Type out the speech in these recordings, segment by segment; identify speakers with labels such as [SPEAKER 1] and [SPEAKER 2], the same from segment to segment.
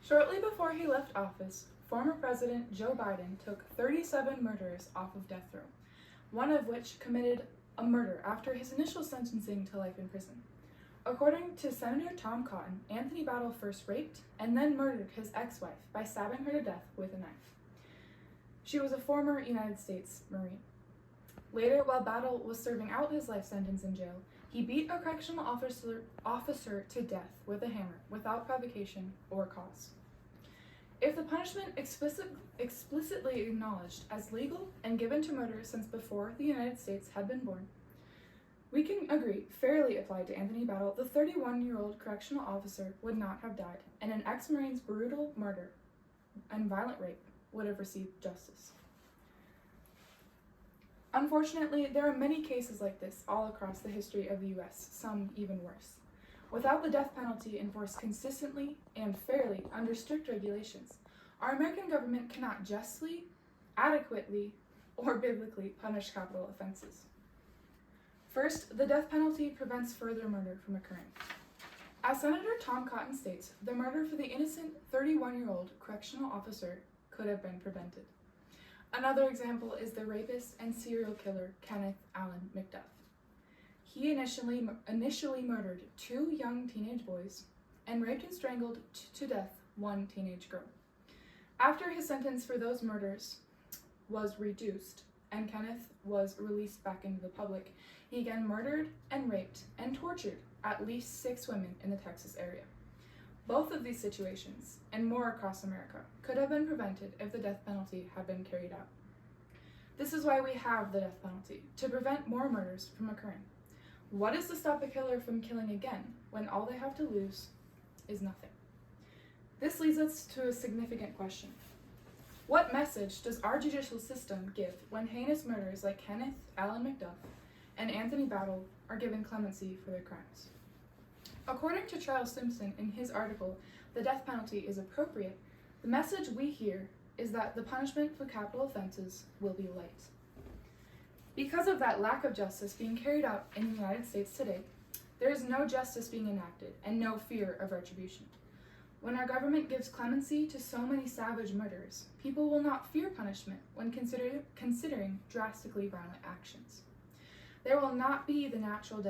[SPEAKER 1] Shortly before he left office, former President Joe Biden took 37 murderers off of death row, one of which committed a murder after his initial sentencing to life in prison. According to Senator Tom Cotton, Anthony Battle first raped and then murdered his ex-wife by stabbing her to death with a knife. She was a former United States Marine. Later, while Battle was serving out his life sentence in jail, he beat a correctional officer to death with a hammer without provocation or cause. If the punishment explicitly acknowledged as legal and given to murder since before the United States had been born, we can agree fairly applied to Anthony Battle, the 31-year-old correctional officer would not have died, and an ex-Marine's brutal murder and violent rape would have received justice. Unfortunately, there are many cases like this all across the history of the U.S., some even worse. Without the death penalty enforced consistently and fairly under strict regulations, our American government cannot justly, adequately, or biblically punish capital offenses. First, the death penalty prevents further murder from occurring. As Senator Tom Cotton states, the murder for the innocent 31-year-old correctional officer could have been prevented. Another example is the rapist and serial killer Kenneth Allen McDuff. He initially murdered 2 young teenage boys and raped and strangled to death 1 teenage girl. After his sentence for those murders was reduced and Kenneth was released back into the public, he again murdered and raped and tortured at least 6 women in the Texas area. Both of these situations, and more across America, could have been prevented if the death penalty had been carried out. This is why we have the death penalty, to prevent more murders from occurring. What is to stop a killer from killing again when all they have to lose is nothing? This leads us to a significant question. What message does our judicial system give when heinous murderers like Kenneth Allen McDuff and Anthony Battle are given clemency for their crimes? According to Charles Simpson in his article, "The Death Penalty is Appropriate," the message we hear is that the punishment for capital offenses will be light. Because of that lack of justice being carried out in the United States today, there is no justice being enacted and no fear of retribution. When our government gives clemency to so many savage murderers, people will not fear punishment when considering drastically violent actions. There will not be the natural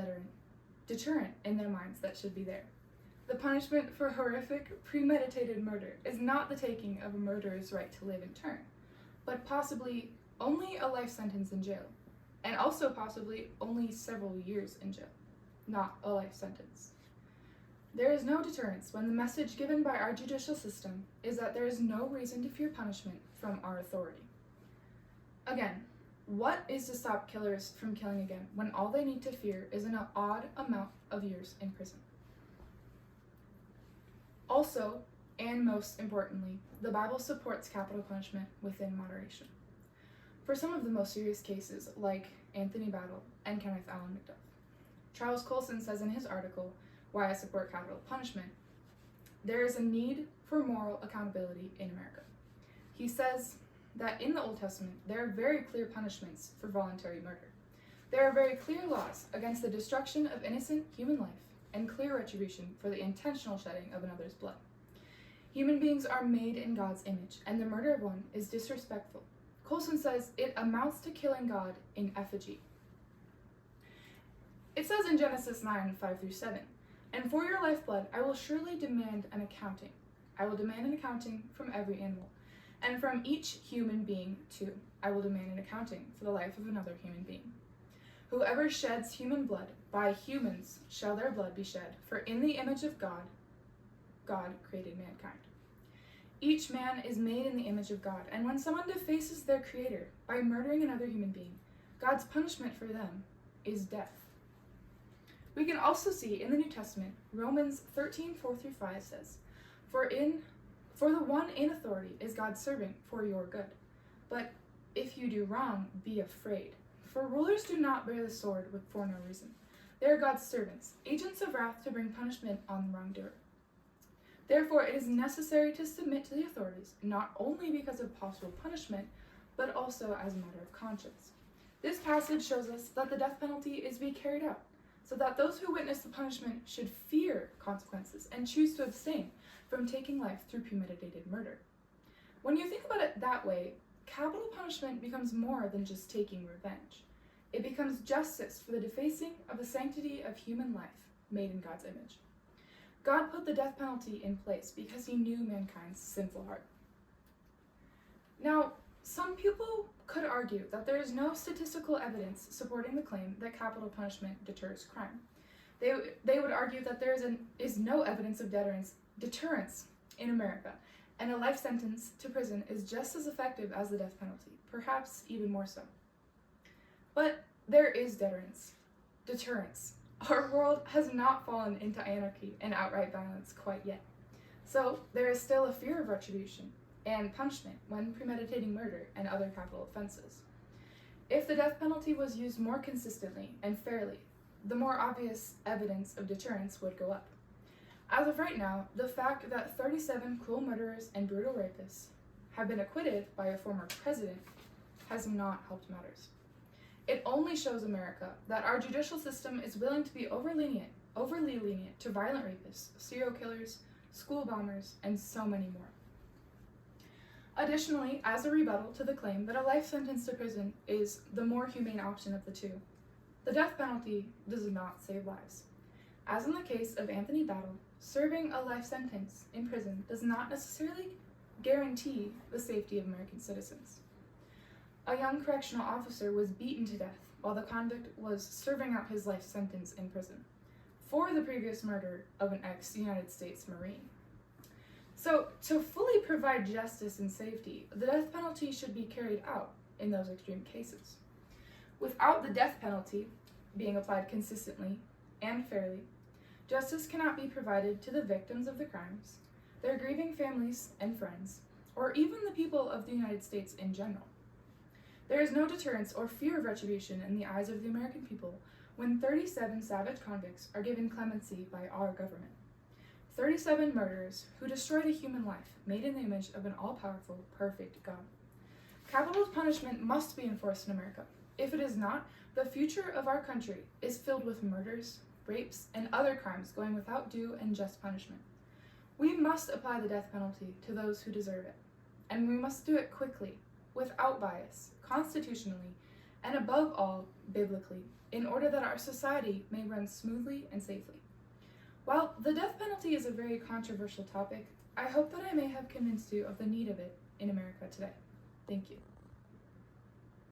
[SPEAKER 1] deterrent in their minds that should be there. The punishment for horrific, premeditated murder is not the taking of a murderer's right to live in turn, but possibly only a life sentence in jail, and also possibly only several years in jail, not a life sentence. There is no deterrence when the message given by our judicial system is that there is no reason to fear punishment from our authority. Again, what is to stop killers from killing again when all they need to fear is an odd amount of years in prison? Also, and most importantly, the Bible supports capital punishment within moderation. For some of the most serious cases, like Anthony Battle and Kenneth Allen McDuff, Charles Colson says in his article, "Why I Support Capital Punishment," there is a need for moral accountability in America. He says that in the Old Testament, there are very clear punishments for voluntary murder. There are very clear laws against the destruction of innocent human life and clear retribution for the intentional shedding of another's blood. Human beings are made in God's image, and the murder of one is disrespectful. Colson says it amounts to killing God in effigy. It says in Genesis 9:5-7, "And for your lifeblood I will surely demand an accounting. I will demand an accounting from every animal, and from each human being too. I will demand an accounting for the life of another human being. Whoever sheds human blood, by humans shall their blood be shed, for in the image of God, God created mankind." Each man is made in the image of God, and when someone defaces their creator by murdering another human being, God's punishment for them is death. We can also see in the New Testament, Romans 13:4-5 says, For the one in authority is God's servant for your good. But if you do wrong, be afraid. For rulers do not bear the sword for no reason. They are God's servants, agents of wrath to bring punishment on the wrongdoer. Therefore, it is necessary to submit to the authorities, not only because of possible punishment, but also as a matter of conscience. This passage shows us that the death penalty is to be carried out, so that those who witness the punishment should fear consequences and choose to abstain from taking life through premeditated murder. When you think about it that way, capital punishment becomes more than just taking revenge. It becomes justice for the defacing of the sanctity of human life made in God's image. God put the death penalty in place because he knew mankind's sinful heart. Now, some people could argue that there is no statistical evidence supporting the claim that capital punishment deters crime. They would argue that there is no evidence of deterrence in America, and a life sentence to prison is just as effective as the death penalty, perhaps even more so. But there is deterrence. Our world has not fallen into anarchy and outright violence quite yet. So there is still a fear of retribution and punishment when premeditating murder and other capital offenses. If the death penalty was used more consistently and fairly, the more obvious evidence of deterrence would go up. As of right now, the fact that 37 cruel murderers and brutal rapists have been acquitted by a former president has not helped matters. It only shows America that our judicial system is willing to be overly lenient to violent rapists, serial killers, school bombers, and so many more. Additionally, as a rebuttal to the claim that a life sentence to prison is the more humane option of the two, the death penalty does not save lives. As in the case of Anthony Battle, serving a life sentence in prison does not necessarily guarantee the safety of American citizens. A young correctional officer was beaten to death while the convict was serving out his life sentence in prison for the previous murder of an ex-United States Marine. So, to fully provide justice and safety, the death penalty should be carried out in those extreme cases. Without the death penalty being applied consistently and fairly, justice cannot be provided to the victims of the crimes, their grieving families and friends, or even the people of the United States in general. There is no deterrence or fear of retribution in the eyes of the American people when 37 savage convicts are given clemency by our government. 37 murderers who destroyed a human life made in the image of an all-powerful, perfect God. Capital punishment must be enforced in America. If it is not, the future of our country is filled with murders, rapes, and other crimes going without due and just punishment. We must apply the death penalty to those who deserve it, and we must do it quickly, without bias, constitutionally, and above all, biblically, in order that our society may run smoothly and safely. While the death penalty is a very controversial topic, I hope that I may have convinced you of the need of it in America today. Thank you.